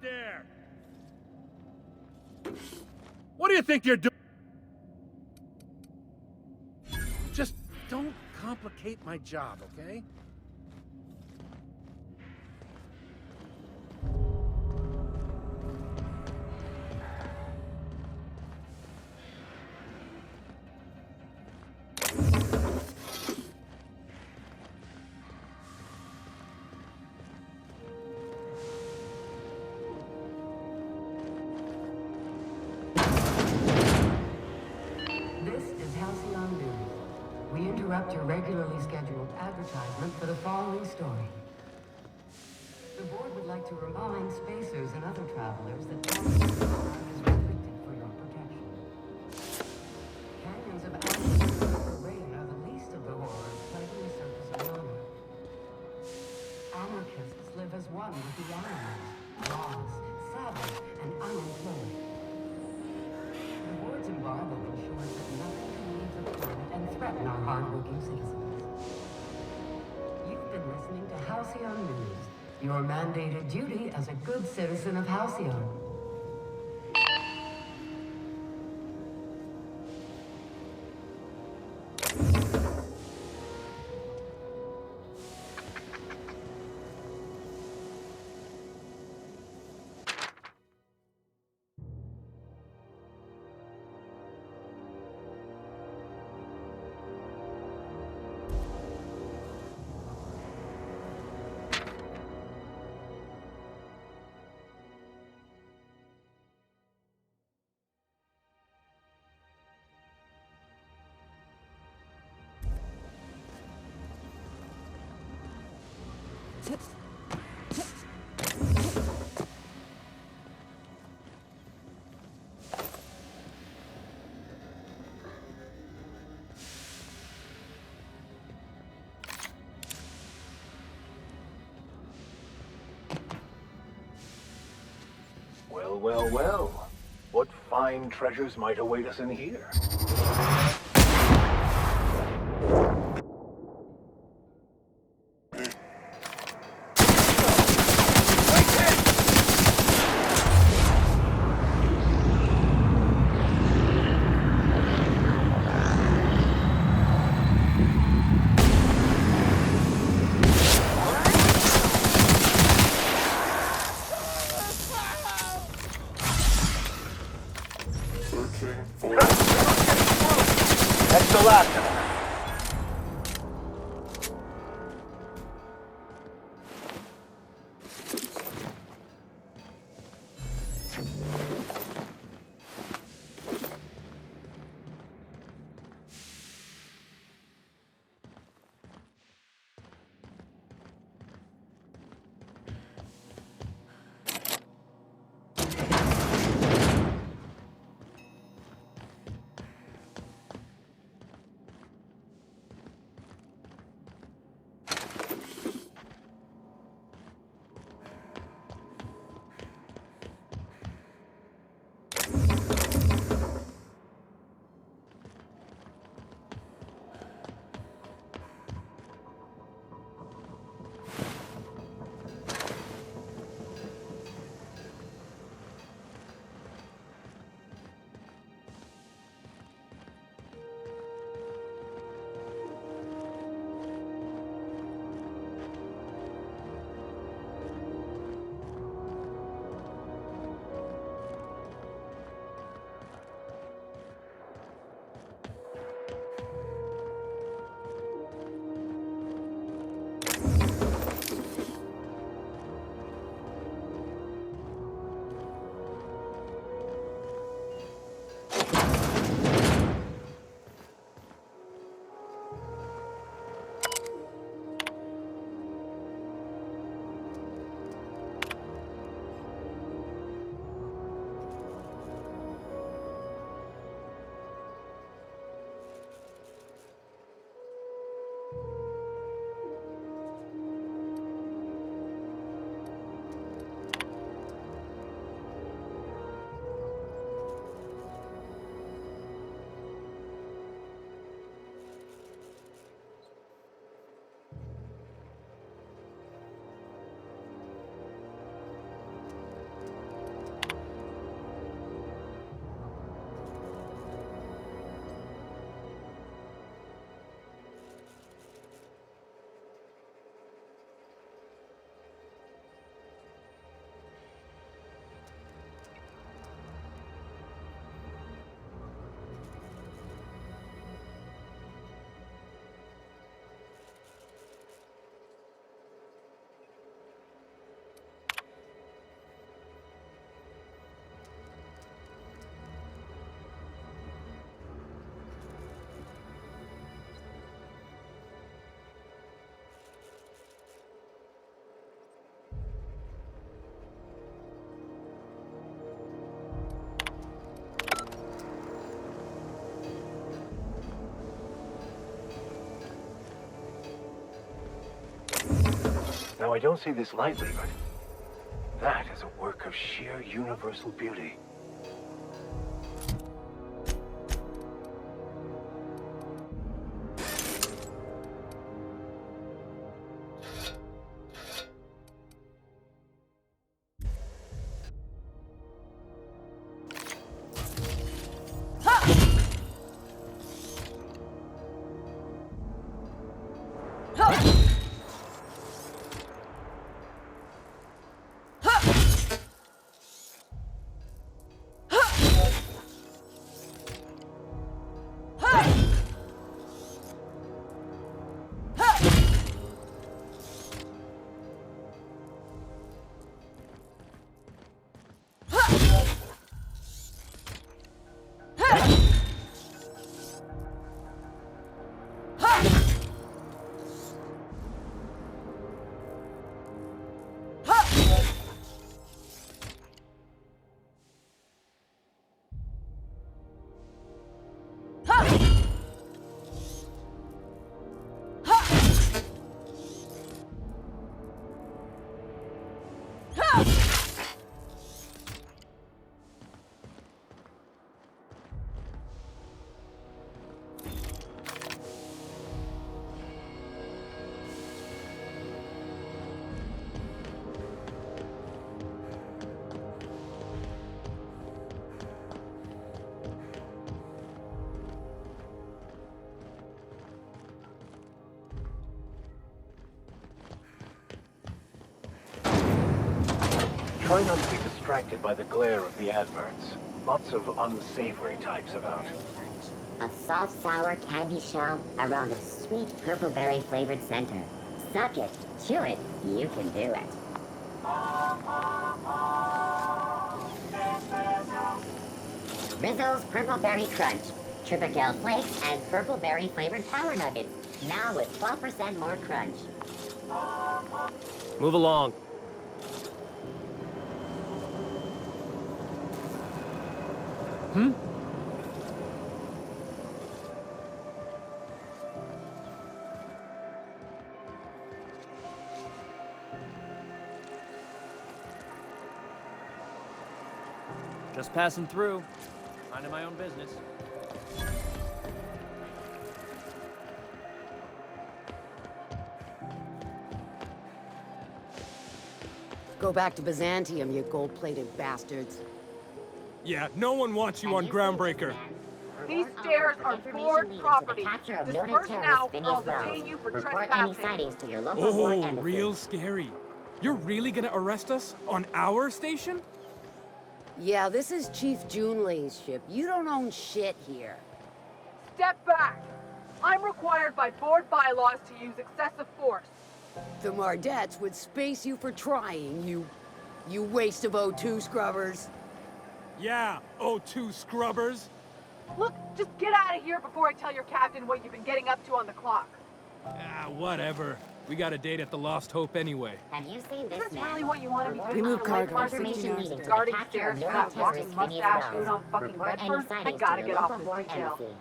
there! What do you think you're doing? Just don't complicate my job, okay? Your regularly scheduled advertisement for the following story. The board would like to remind spacers and other travelers that passage is restricted for your protection. Canyons of ash and rain are the least of the horrors plaguing the surface of Naomi. Anarchists live as one with the animals, lawless, savage, and unemployed. The board's embargo ensures that nothing can leave the planet and threaten our hard-working citizens. You've been listening to Halcyon News, your mandated duty as a good citizen of Halcyon. Well, well, well. What fine treasures might await us in here? That's the last of them. Now, I don't say this lightly, but that is a work of sheer universal beauty. Try not to be distracted by the glare of the adverts. Lots of unsavory types about. A soft sour candy shell around a sweet purple berry flavored center. Suck it, chew it, you can do it. Rizzo's Purple Berry Crunch, Triple Flakes, and Purple Berry flavored Power Nuggets. Now with 12% more crunch. Move along. Just passing through. Minding my own business. Go back to Byzantium, you gold-plated bastards. Yeah, no one wants you on Groundbreaker. These stairs are board property. Disperse now or I'll detain you for Report any trespassing. sightings to your local board Oh, embassy. real scary. You're really gonna arrest us on our station? Yeah, this is Chief Junlei's ship. You don't own shit here. Step back. I'm required by board bylaws to use excessive force. The Mardettes would space you for trying, you waste of O2 scrubbers. Yeah, O2 scrubbers. Look, just get out of here before I tell your captain what you've been getting up to on the clock. Ah, whatever. We got a date at the Lost Hope anyway. Have you seen Is this this man? really what you want to be doing? Remove on a cargo. lake Confirmation party? meeting to the Guarding capture stairs of for no that walking terrorist Phineas mustache dude Wells. on fucking Report any Bedford? I sightings gotta to get your off local this board detail. embassy.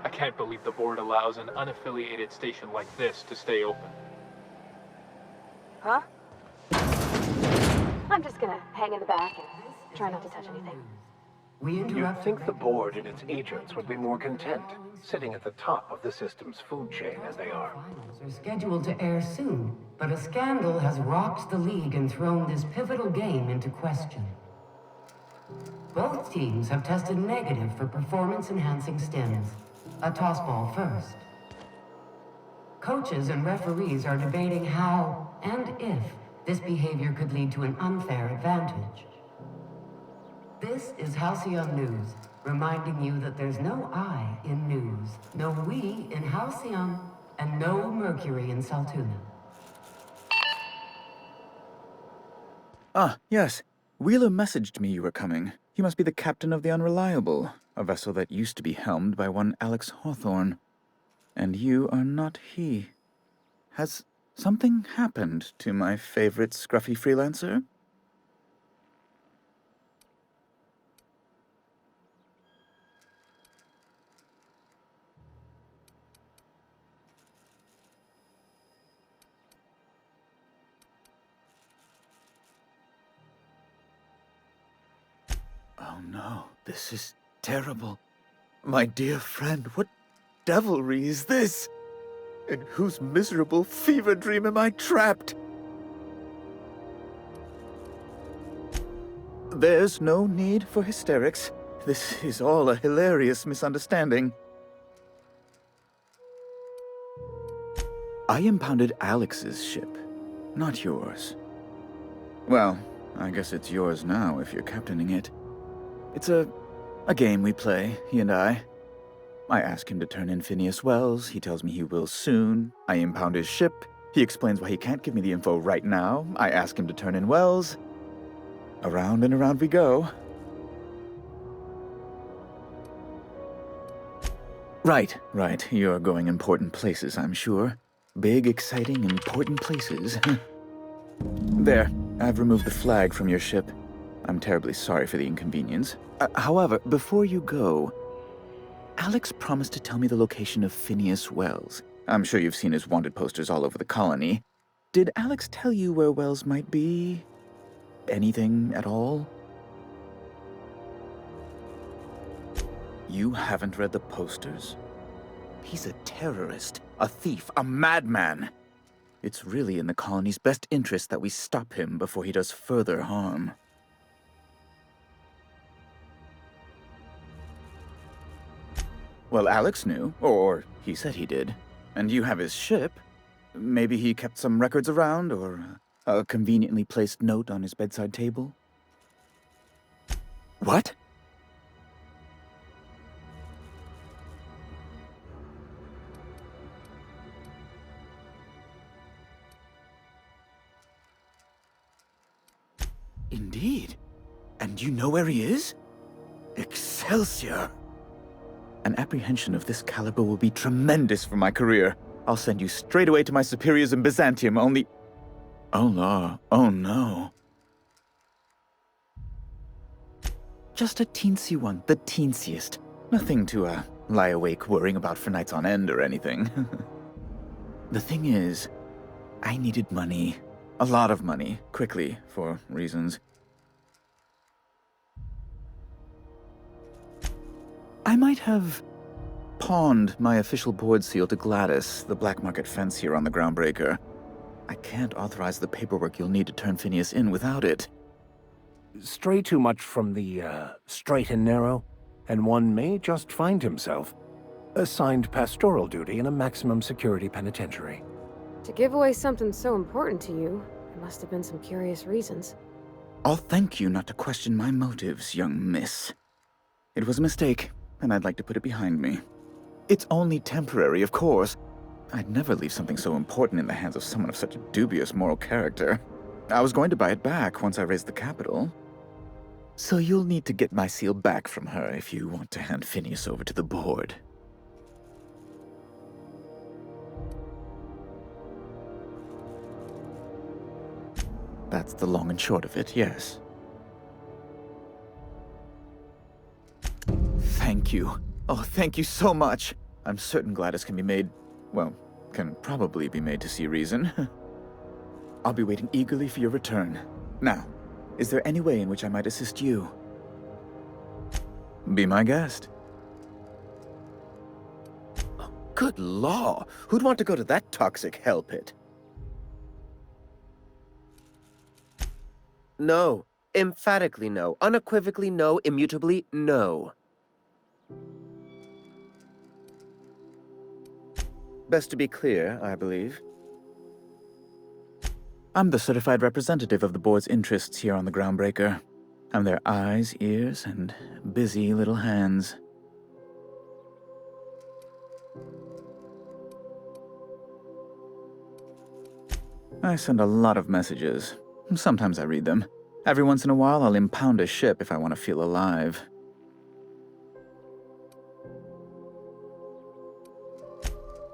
I can't believe the board allows an unaffiliated station like this to stay open. Huh? I'm just gonna hang in the back and try not to touch anything. We You'd interrupt. think the board and its agents would be more content, sitting at the top of the system's food chain as they are. Finals are scheduled to air soon, but a scandal has rocked the league and thrown this pivotal game into question. Both teams have tested negative for performance-enhancing stims. A toss ball first. Coaches and referees are debating how and if this behavior could lead to an unfair advantage. This is Halcyon News, reminding you that there's no I in news, no we in Halcyon, and no Mercury in Saltuna. Ah, yes. Wheeler messaged me you were coming. He must be the captain of the Unreliable, a vessel that used to be helmed by one Alex Hawthorne. And you are not he. Has something happened to my favorite scruffy freelancer? no, this is terrible. My dear friend, what devilry is this? In whose miserable fever dream am I trapped? There's no need for hysterics. This is all a hilarious misunderstanding. I impounded Alex's ship, not yours. Well, I guess it's yours now if you're captaining it. It's a game we play, he and I. I ask him to turn in Phineas Wells, he tells me he will soon. I impound his ship, he explains why he can't give me the info right now. I ask him to turn in Wells. Around and around we go. Right, you're going important places, I'm sure. Big, exciting, important places. There, I've removed the flag from your ship. I'm terribly sorry for the inconvenience. However, before you go, Alex promised to tell me the location of Phineas Wells. I'm sure you've seen his wanted posters all over the colony. Did Alex tell you where Wells might be? Anything at all? You haven't read the posters? He's a terrorist, a thief, a madman. It's really in the colony's best interest that we stop him before he does further harm. Well, Alex knew, or he said he did. And you have his ship. Maybe he kept some records around, or a conveniently placed note on his bedside table? What? Indeed. And you know where he is? Excelsior! An apprehension of this caliber will be tremendous for my career. I'll send you straight away to my superiors in Byzantium, only... Oh, no. Oh, no. Just a teensy one, the teensiest. Nothing to, lie awake worrying about for nights on end or anything. The thing is, I needed money. A lot of money, quickly, for reasons. I might have pawned my official board seal to Gladys, the black market fence here on the Groundbreaker. I can't authorize the paperwork you'll need to turn Phineas in without it. Stray too much from the, straight and narrow, and one may just find himself assigned pastoral duty in a maximum security penitentiary. To give away something so important to you, there must have been some curious reasons. I'll thank you not to question my motives, young miss. It was a mistake, and I'd like to put it behind me. It's only temporary, of course. I'd never leave something so important in the hands of someone of such a dubious moral character. I was going to buy it back once I raised the capital. So you'll need to get my seal back from her if you want to hand Phineas over to the board. That's the long and short of it, yes. Thank you. Oh, thank you so much. I'm certain Gladys can be made, well, can probably be made to see reason. I'll be waiting eagerly for your return. Now, is there any way in which I might assist you? Be my guest. Oh, good law! Who'd want to go to that toxic hell pit? No. Emphatically no. Unequivocally no. Immutably no. Best to be clear, I believe. I'm the certified representative of the board's interests here on the Groundbreaker. I'm their eyes, ears, and busy little hands. I send a lot of messages. Sometimes I read them. Every once in a while, I'll impound a ship if I want to feel alive.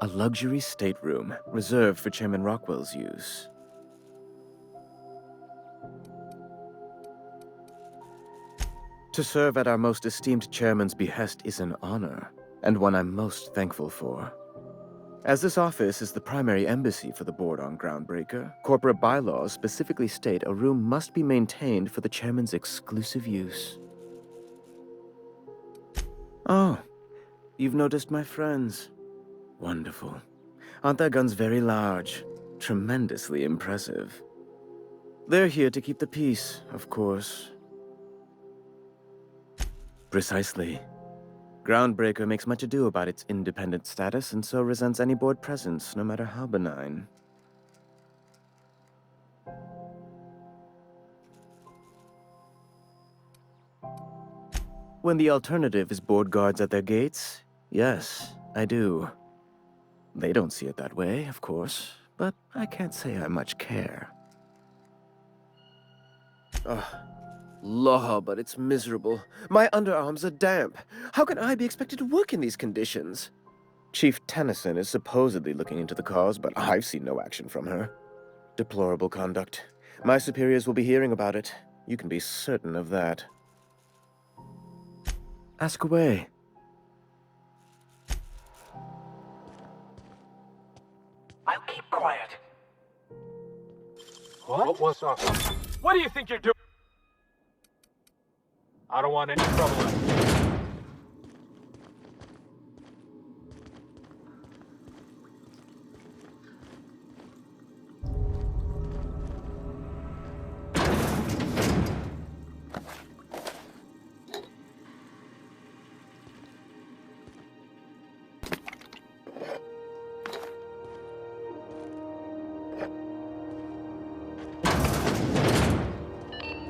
A luxury stateroom, reserved for Chairman Rockwell's use. To serve at our most esteemed chairman's behest is an honor, and one I'm most thankful for. As this office is the primary embassy for the board on Groundbreaker, corporate bylaws specifically state a room must be maintained for the chairman's exclusive use. Oh, you've noticed my friends. Wonderful. Aren't their guns very large? Tremendously impressive. They're here to keep the peace, of course. Precisely. Groundbreaker makes much ado about its independent status and so resents any board presence, no matter how benign. When the alternative is board guards at their gates, yes, I do. They don't see it that way, of course, but I can't say I much care. Ugh. Law, but it's miserable. My underarms are damp. How can I be expected to work in these conditions? Chief Tennyson is supposedly looking into the cause, but I've seen no action from her. Deplorable conduct. My superiors will be hearing about it. You can be certain of that. Ask away. I'll keep quiet. What was up? What do you think you're doing? I don't want any trouble.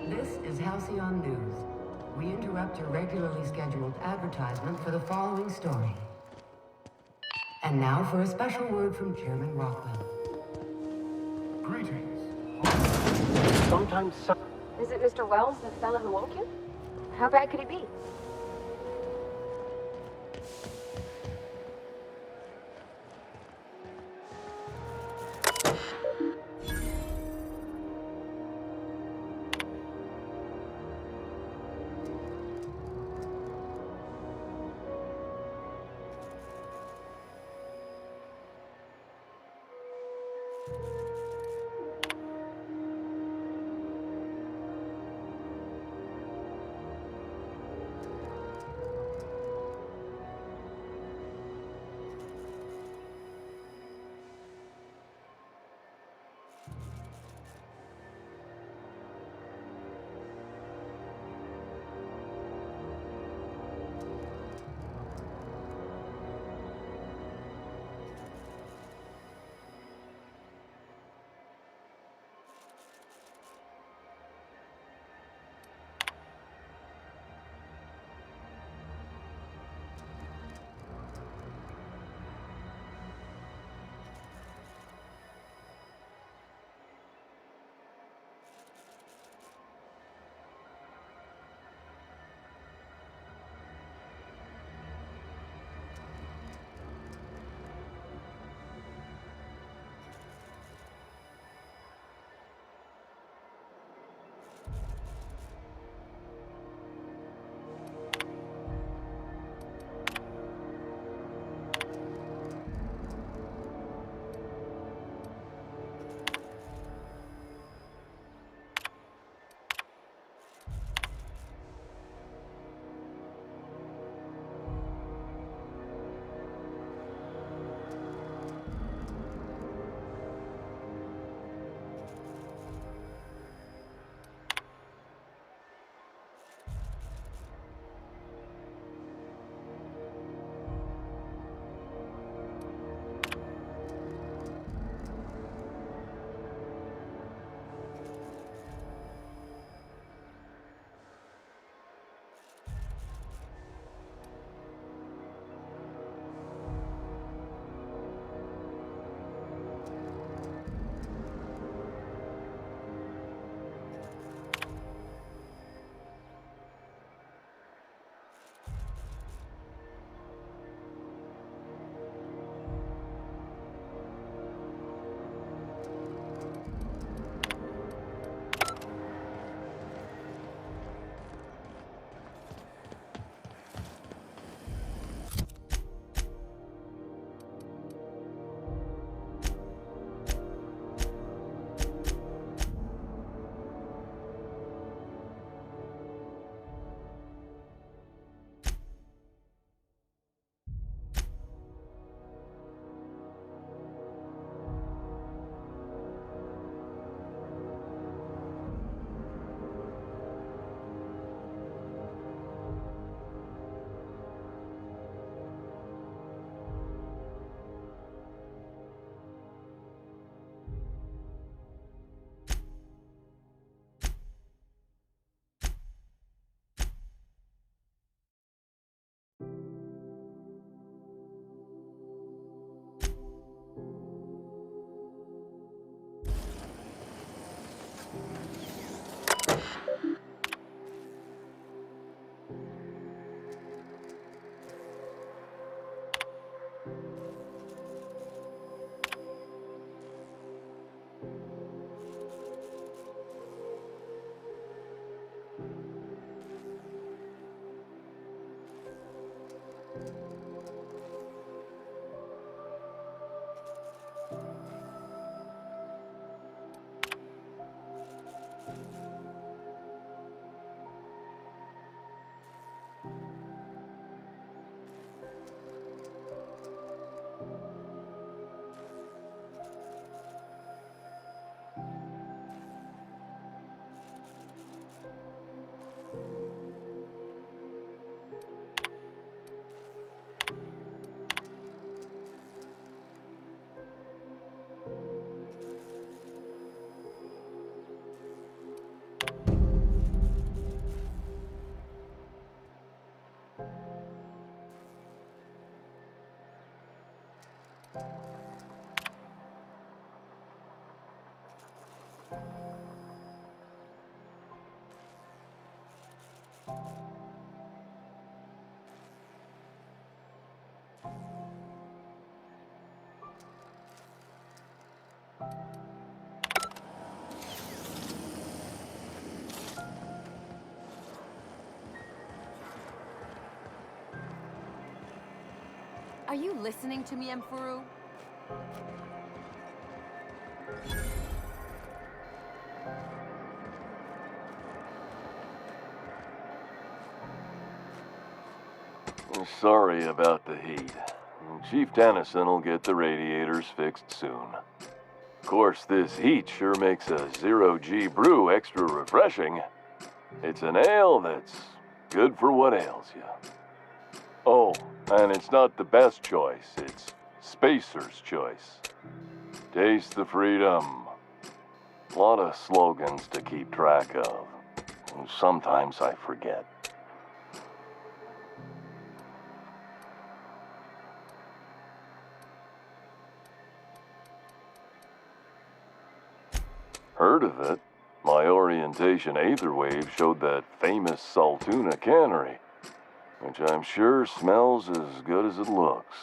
This is Halcyon News. We interrupt your regularly scheduled advertisement for the following story. And now for a special word from Chairman Rockland. Greetings. Sometimes Is it Mr. Wells, the fella who woke you? How bad could he be? Are you listening to me, Emfuru? Sorry about the heat. Chief Tennyson will get the radiators fixed soon. Of course, this heat sure makes a zero-G brew extra refreshing. It's an ale that's good for what ails you. Oh, and it's not the best choice, it's Spacer's choice. Taste the freedom. A lot of slogans to keep track of. Sometimes I forget. Heard of it? My orientation aetherwave showed that famous Saltuna cannery, which I'm sure smells as good as it looks.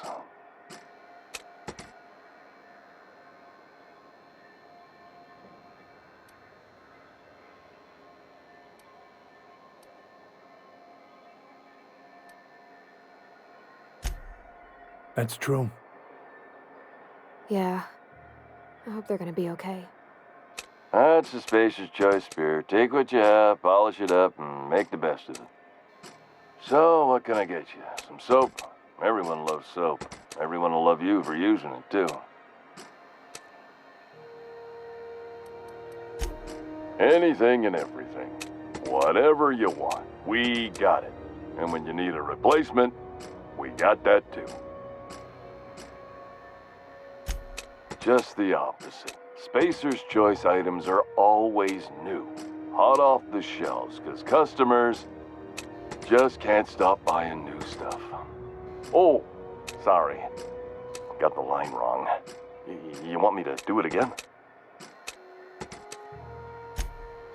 That's true. Yeah. I hope they're gonna be okay. That's a Spacer's choice beer. Take what you have, polish it up, and make the best of it. So, what can I get you? Some soap? Everyone loves soap. Everyone will love you for using it, too. Anything and everything. Whatever you want, we got it. And when you need a replacement, we got that, too. Just the opposite. Spacer's choice items are always new, hot off the shelves, because customers just can't stop buying new stuff. Oh, sorry. Got the line wrong. You want me to do it again?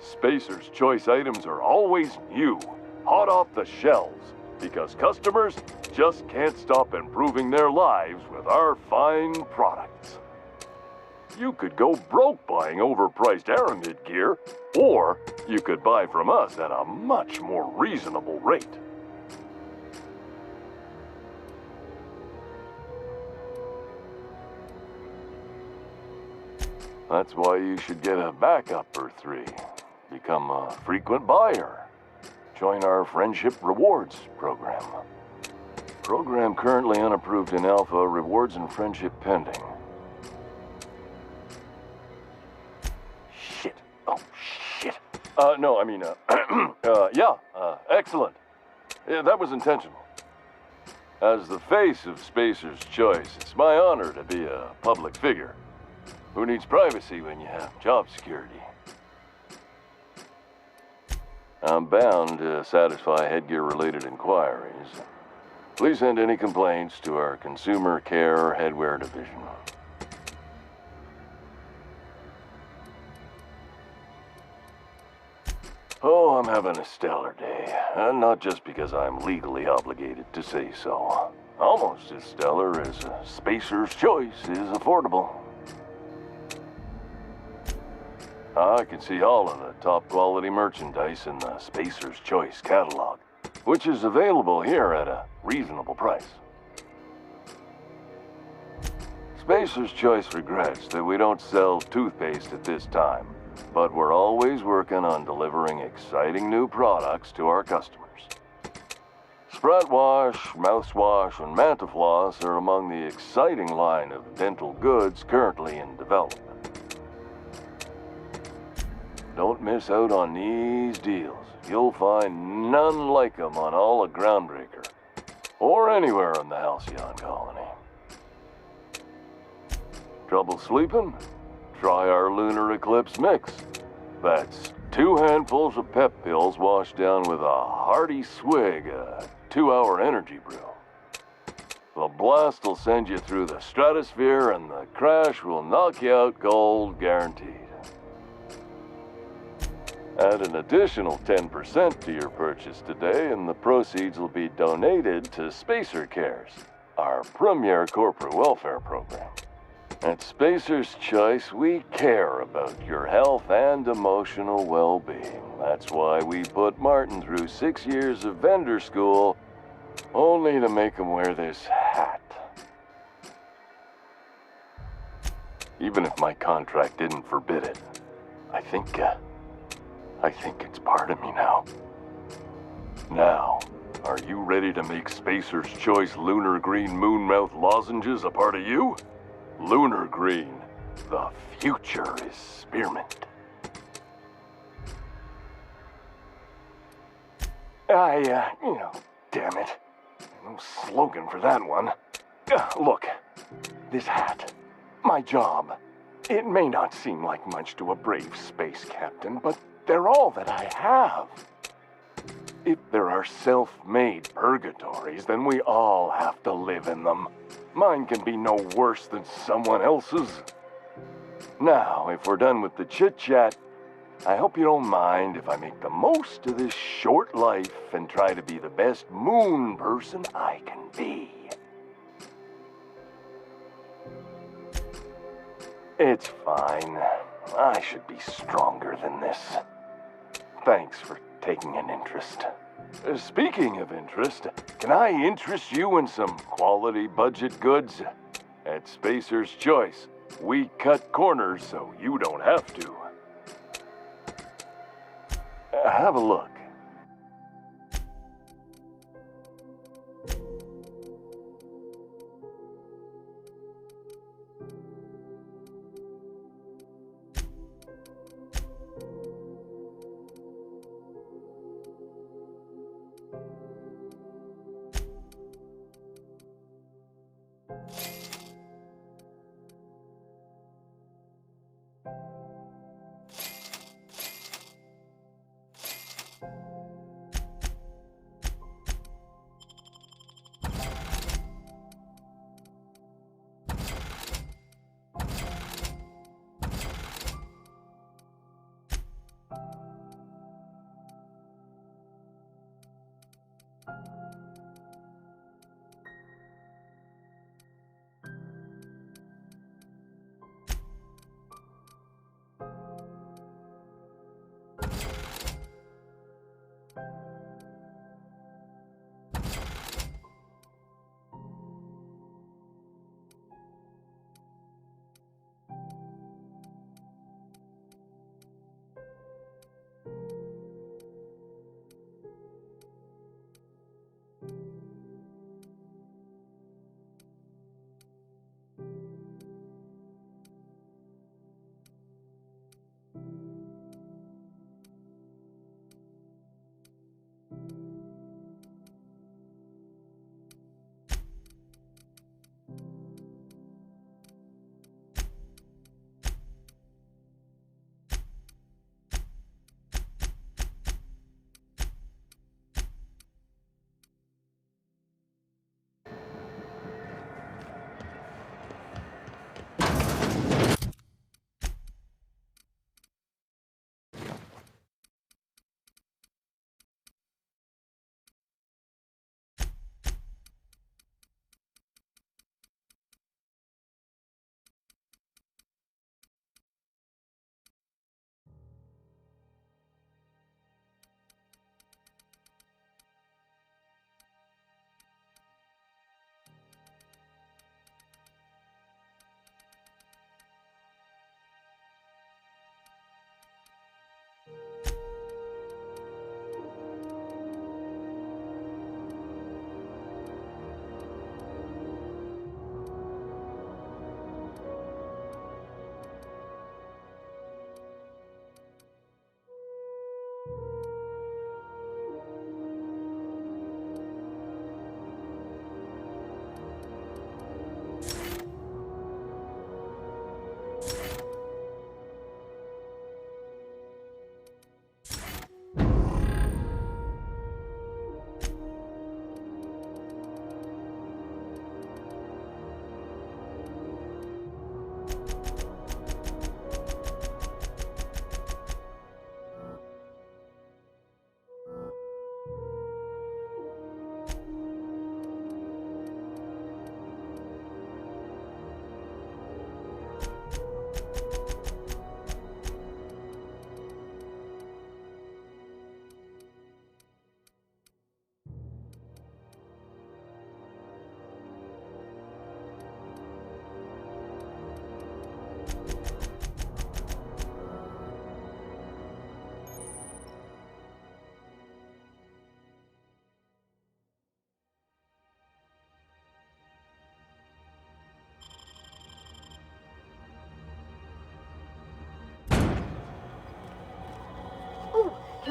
Spacer's choice items are always new, hot off the shelves, because customers just can't stop improving their lives with our fine products. You could go broke buying overpriced Aramid gear, or you could buy from us at a much more reasonable rate. That's why you should get a backup or three. Become a frequent buyer. Join our Friendship Rewards program. Program currently unapproved in Alpha, rewards and friendship pending. Shit. Oh, shit. No, I mean, excellent. Yeah, that was intentional. As the face of Spacer's choice, it's my honor to be a public figure. Who needs privacy when you have job security? I'm bound to satisfy headgear-related inquiries. Please send any complaints to our Consumer Care Headwear Division. Oh, I'm having a stellar day. And not just because I'm legally obligated to say so. Almost as stellar as a Spacer's choice is affordable. I can see all of the top-quality merchandise in the Spacer's Choice catalog, which is available here at a reasonable price. Spacer's Choice regrets that we don't sell toothpaste at this time, but we're always working on delivering exciting new products to our customers. Sprat Wash, Mouthwash, and Mantafloss are among the exciting line of dental goods currently in development. Don't miss out on these deals. You'll find none like them on all of Groundbreaker, or anywhere in the Halcyon colony. Trouble sleeping? Try our Lunar Eclipse mix. That's 2 handfuls of pep pills washed down with a hearty swig of 2-hour energy brew. The blast will send you through the stratosphere, and the crash will knock you out cold, guaranteed. Add an additional 10% to your purchase today, and the proceeds will be donated to Spacer Cares, our premier corporate welfare program. At Spacer's Choice, we care about your health and emotional well-being. That's why we put Martin through 6 years of vendor school, only to make him wear this hat. Even if my contract didn't forbid it, I think it's part of me now. Now, are you ready to make Spacer's Choice Lunar Green Moonmouth lozenges a part of you? Lunar Green, the future is spearmint. Damn it. No slogan for that one. Look, this hat, my job. It may not seem like much to a brave space captain, but they're all that I have. If there are self-made purgatories, then we all have to live in them. Mine can be no worse than someone else's. Now, if we're done with the chit-chat, I hope you don't mind if I make the most of this short life and try to be the best moon person I can be. It's fine. I should be stronger than this. Thanks for taking an interest. Speaking of interest, can I interest you in some quality budget goods? At Spacer's Choice, we cut corners so you don't have to. Have a look.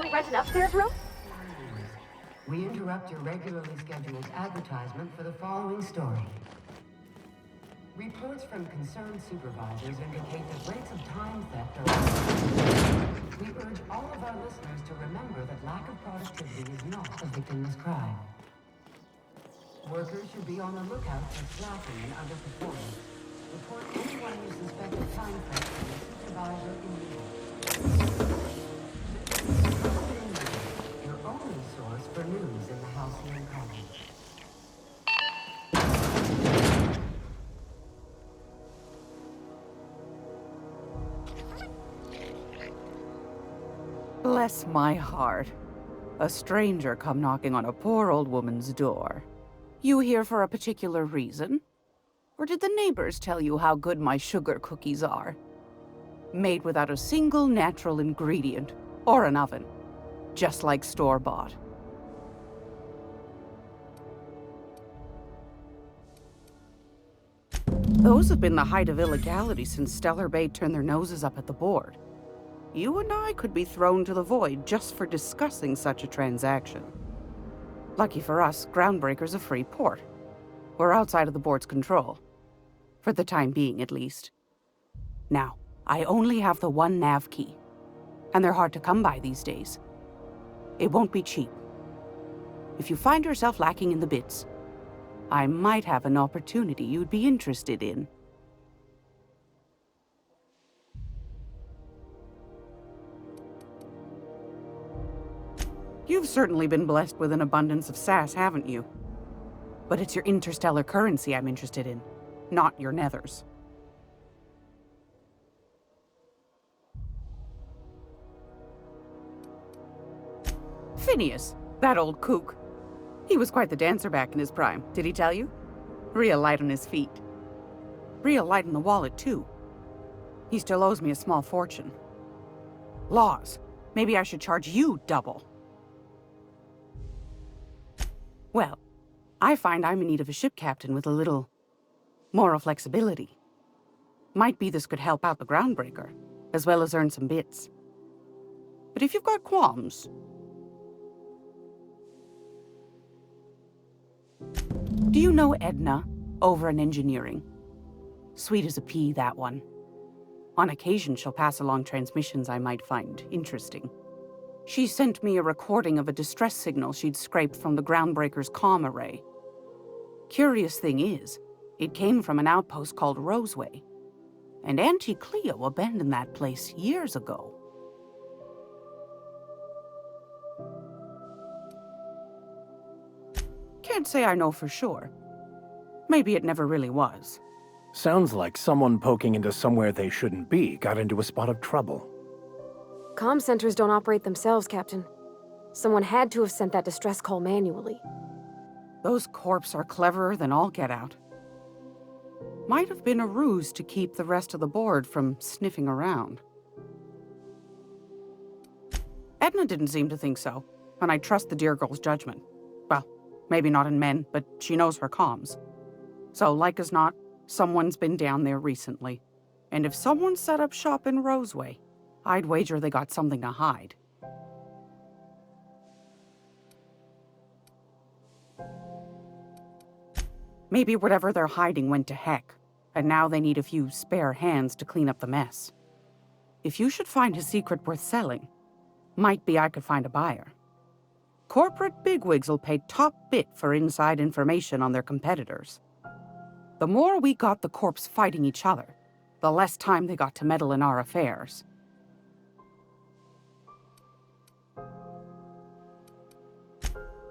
only rent an upstairs room? We interrupt your regularly scheduled advertisement for the following story. Reports from concerned supervisors indicate that rates of time theft are rising. We urge all of our listeners to remember that lack of productivity is not a victimless crime. Workers should be on the lookout for slacking and underperformance. Report anyone you suspect of time theft to the supervisor immediately. Your only source for news in the Halcyon Colony. Bless my heart. A stranger come knocking on a poor old woman's door. You here for a particular reason? Or did the neighbors tell you how good my sugar cookies are? Made without a single natural ingredient, or an oven. Just like store-bought. Those have been the height of illegality since Stellar Bay turned their noses up at the board. You and I could be thrown to the void just for discussing such a transaction. Lucky for us, Groundbreaker's a free port. We're outside of the board's control. For the time being, at least. Now, I only have the one nav key. And they're hard to come by these days. It won't be cheap. If you find yourself lacking in the bits, I might have an opportunity you'd be interested in. You've certainly been blessed with an abundance of sass, haven't you? But it's your interstellar currency I'm interested in, not your nethers. Phineas, that old kook. He was quite the dancer back in his prime, did he tell you? Real light on his feet. Real light in the wallet, too. He still owes me a small fortune. Laws. Maybe I should charge you double. Well, I find I'm in need of a ship captain with a little moral flexibility. Might be this could help out the Groundbreaker, as well as earn some bits. But if you've got qualms... Do you know Edna, over in engineering? Sweet as a pea, that one. On occasion, she'll pass along transmissions I might find interesting. She sent me a recording of a distress signal she'd scraped from the Groundbreaker's comm array. Curious thing is, it came from an outpost called Roseway. And Auntie Cleo abandoned that place years ago. Can't say I know for sure. Maybe it never really was. Sounds like someone poking into somewhere they shouldn't be got into a spot of trouble. Comm centers don't operate themselves, Captain. Someone had to have sent that distress call manually. Those corps are cleverer than all get out. Might have been a ruse to keep the rest of the board from sniffing around. Edna didn't seem to think so, and I trust the dear girl's judgment. Well, maybe not in men, but she knows her comms. So, like as not, someone's been down there recently. And if someone set up shop in Roseway, I'd wager they got something to hide. Maybe whatever they're hiding went to heck, and now they need a few spare hands to clean up the mess. If you should find a secret worth selling, might be I could find a buyer. Corporate bigwigs will pay top bit for inside information on their competitors. The more we got the corps fighting each other, the less time they got to meddle in our affairs.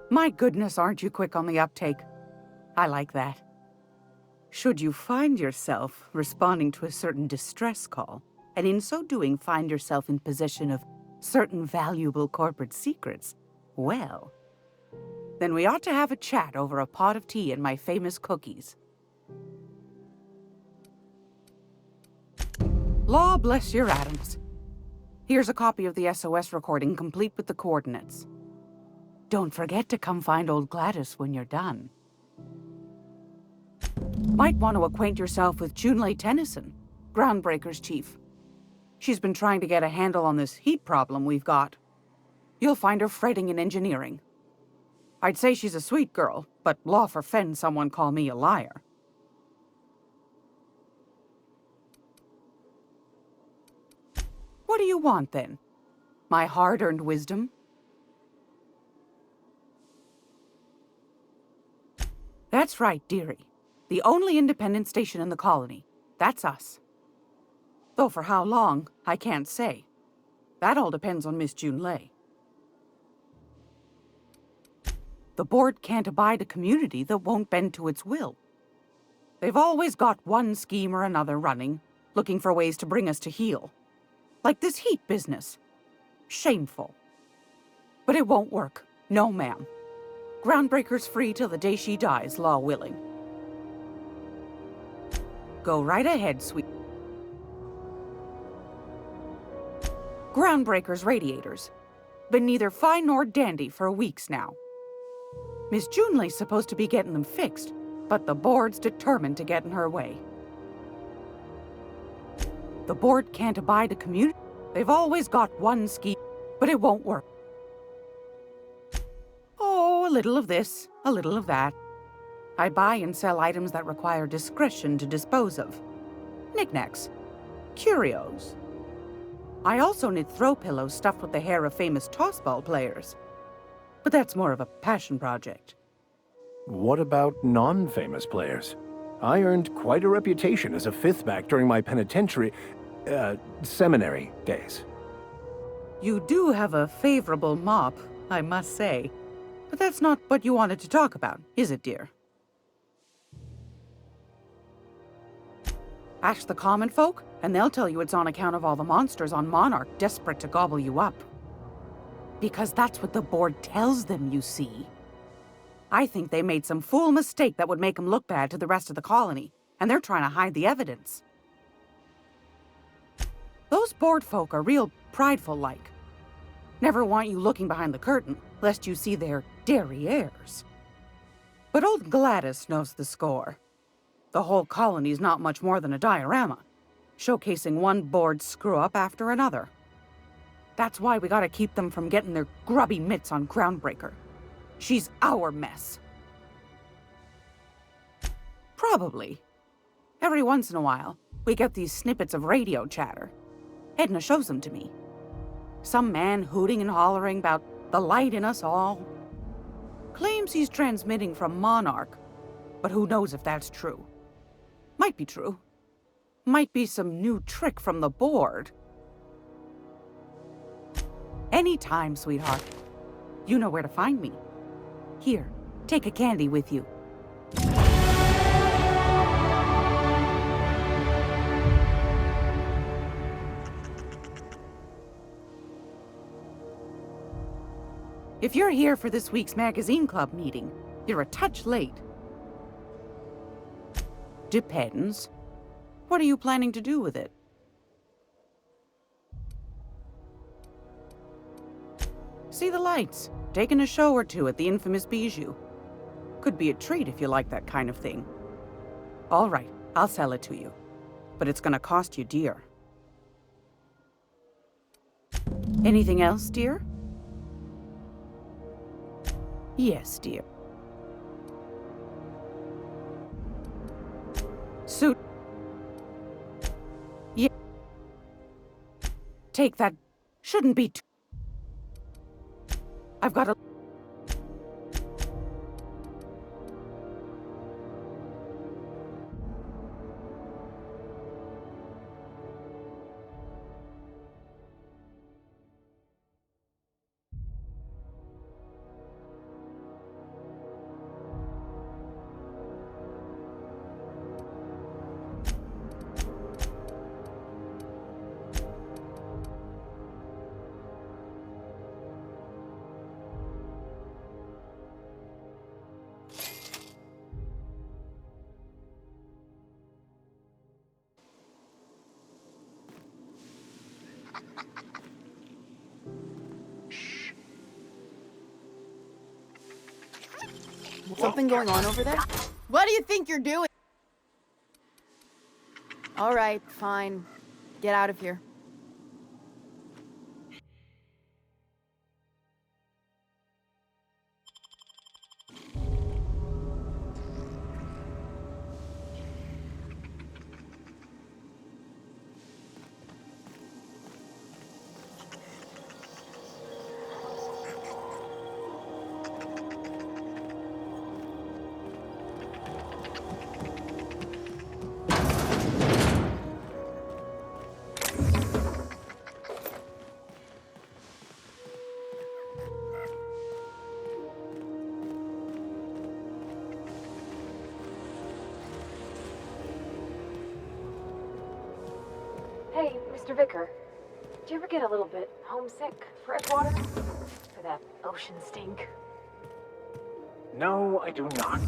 My goodness, aren't you quick on the uptake? I like that. Should you find yourself responding to a certain distress call, and in so doing find yourself in possession of certain valuable corporate secrets, well, then we ought to have a chat over a pot of tea and my famous cookies. Law bless your atoms. Here's a copy of the SOS recording complete with the coordinates. Don't forget to come find old Gladys when you're done. Might want to acquaint yourself with Junlei Tennyson, Groundbreaker's chief. She's been trying to get a handle on this heat problem we've got. You'll find her fretting in engineering. I'd say she's a sweet girl, but law forfend someone call me a liar. What do you want, then? My hard-earned wisdom? That's right, dearie. The only independent station in the colony. That's us. Though for how long, I can't say. That all depends on Miss Junlei. The board can't abide a community that won't bend to its will. They've always got one scheme or another running, looking for ways to bring us to heel. Like this heat business. Shameful. But it won't work. No, ma'am. Groundbreaker's free till the day she dies, law willing. Go right ahead, sweet. Groundbreaker's radiators. Been neither fine nor dandy for weeks now. Miss Junlei's supposed to be getting them fixed, but the board's determined to get in her way. The board can't abide a community. They've always got one scheme, but it won't work. Oh, a little of this, a little of that. I buy and sell items that require discretion to dispose of. Knickknacks. Curios. I also knit throw pillows stuffed with the hair of famous tossball players. But that's more of a passion project. What about non-famous players? I earned quite a reputation as a fifth-back during my seminary days. You do have a favorable mop, I must say. But that's not what you wanted to talk about, is it, dear? Ask the common folk, and they'll tell you it's on account of all the monsters on Monarch desperate to gobble you up. Because that's what the board tells them, you see. I think they made some fool mistake that would make them look bad to the rest of the colony, and they're trying to hide the evidence. Those board folk are real prideful-like. Never want you looking behind the curtain, lest you see their derrieres. But old Gladys knows the score. The whole colony's not much more than a diorama, showcasing one board screw-up after another. That's why we gotta keep them from getting their grubby mitts on Groundbreaker. She's our mess. Probably. Every once in a while, we get these snippets of radio chatter. Edna shows them to me. Some man hooting and hollering about the light in us all. Claims he's transmitting from Monarch, but who knows if that's true. Might be true. Might be some new trick from the board. Anytime, sweetheart. You know where to find me. Here, take a candy with you. If you're here for this week's magazine club meeting, you're a touch late. Depends. What are you planning to do with it? See the lights. Taking a show or two at the infamous Bijou. Could be a treat if you like that kind of thing. All right, I'll sell it to you. But it's gonna cost you dear. Anything else, dear? Yes, dear. Suit. Yeah. Take that. Shouldn't be too. I've got a... Something going on over there? What do you think you're doing? All right, fine. Get out of here. Hey, Mr. Vicker. Do you ever get a little bit homesick for Edgewater? For that ocean stink? No, I do not.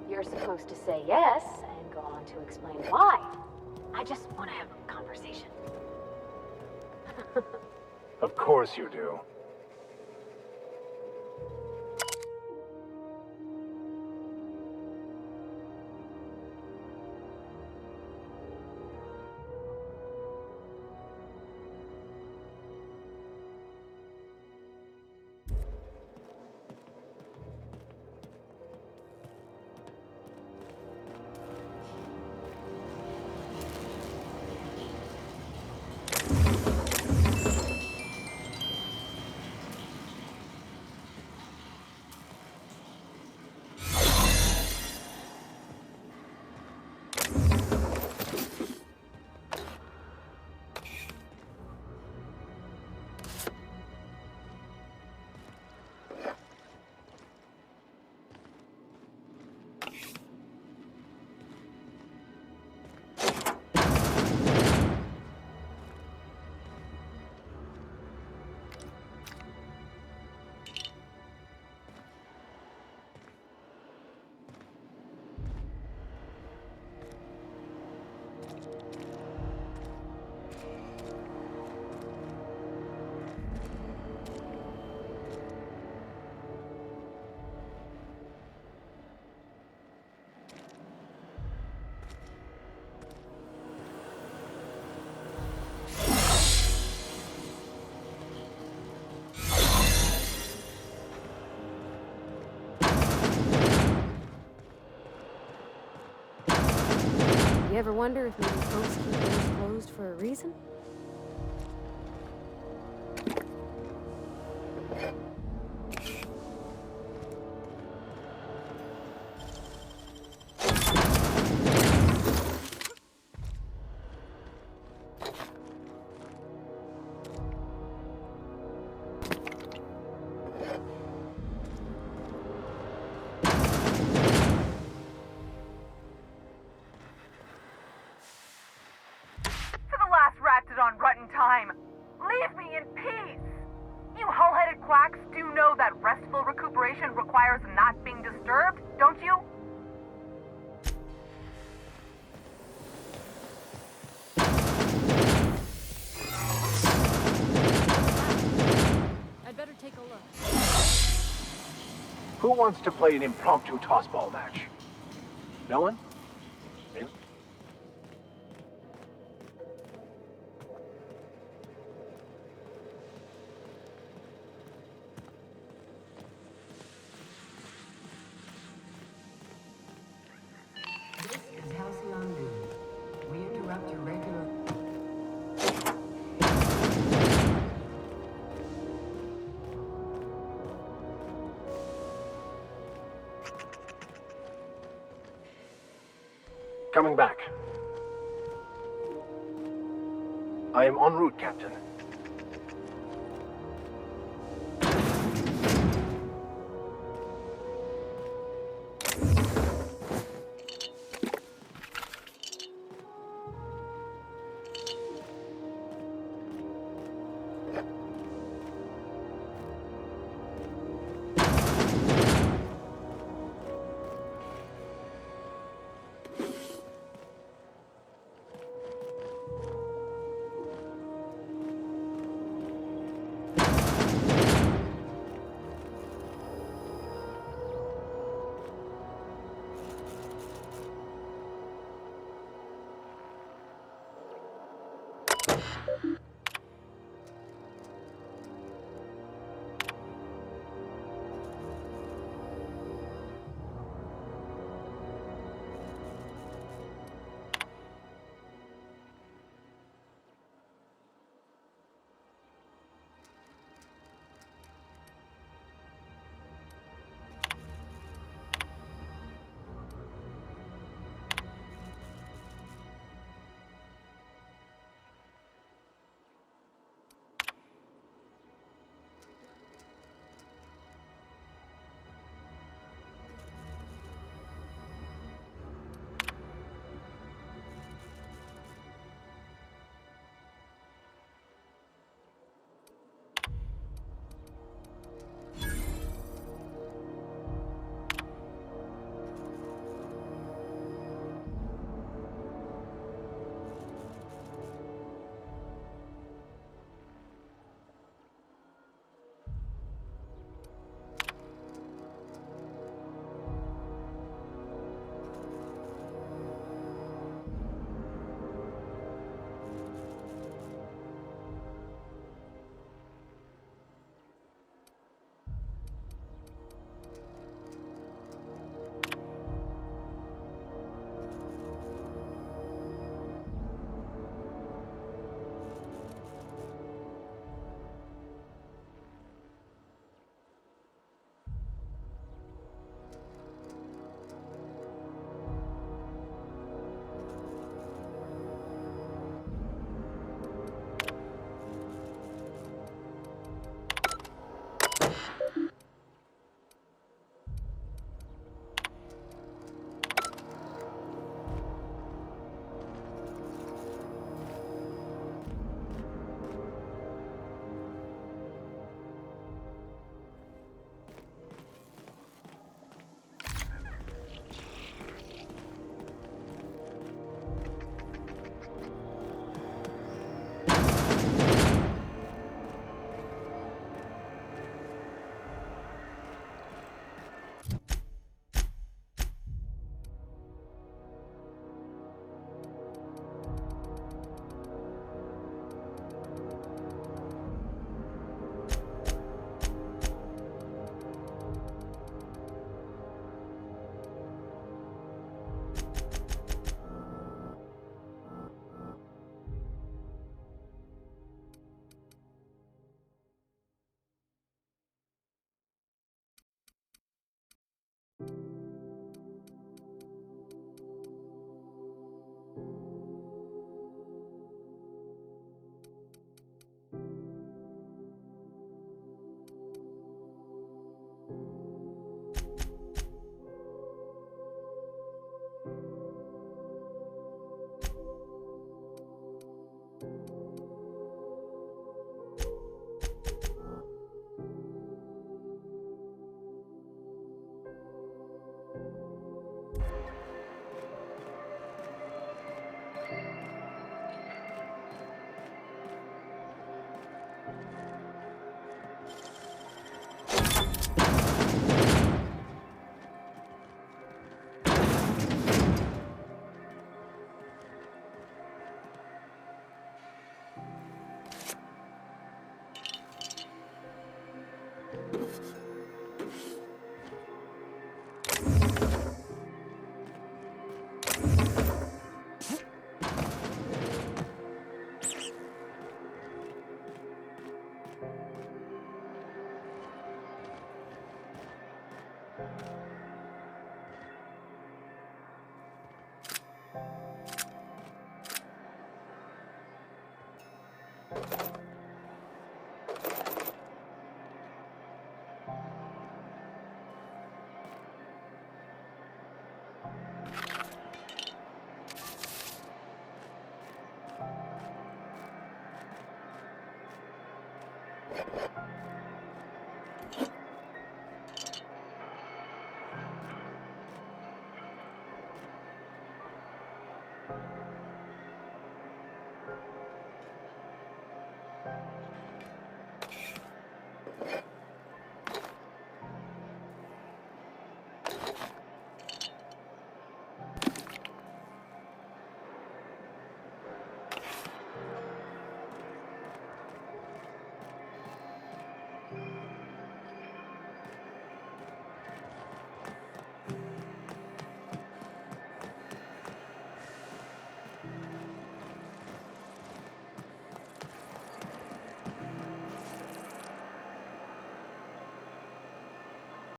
You're supposed to say yes and go on to explain why. I just want to have a conversation. Of course you do. You ever wonder if maybe folks keep doors closed for a reason? On rotten time. Leave me in peace! You hull-headed quacks do know that restful recuperation requires not being disturbed, don't you? I'd better take a look. Who wants to play an impromptu tossball match? No one? Really? We interrupt your regular... Coming back. I am en route, Captain.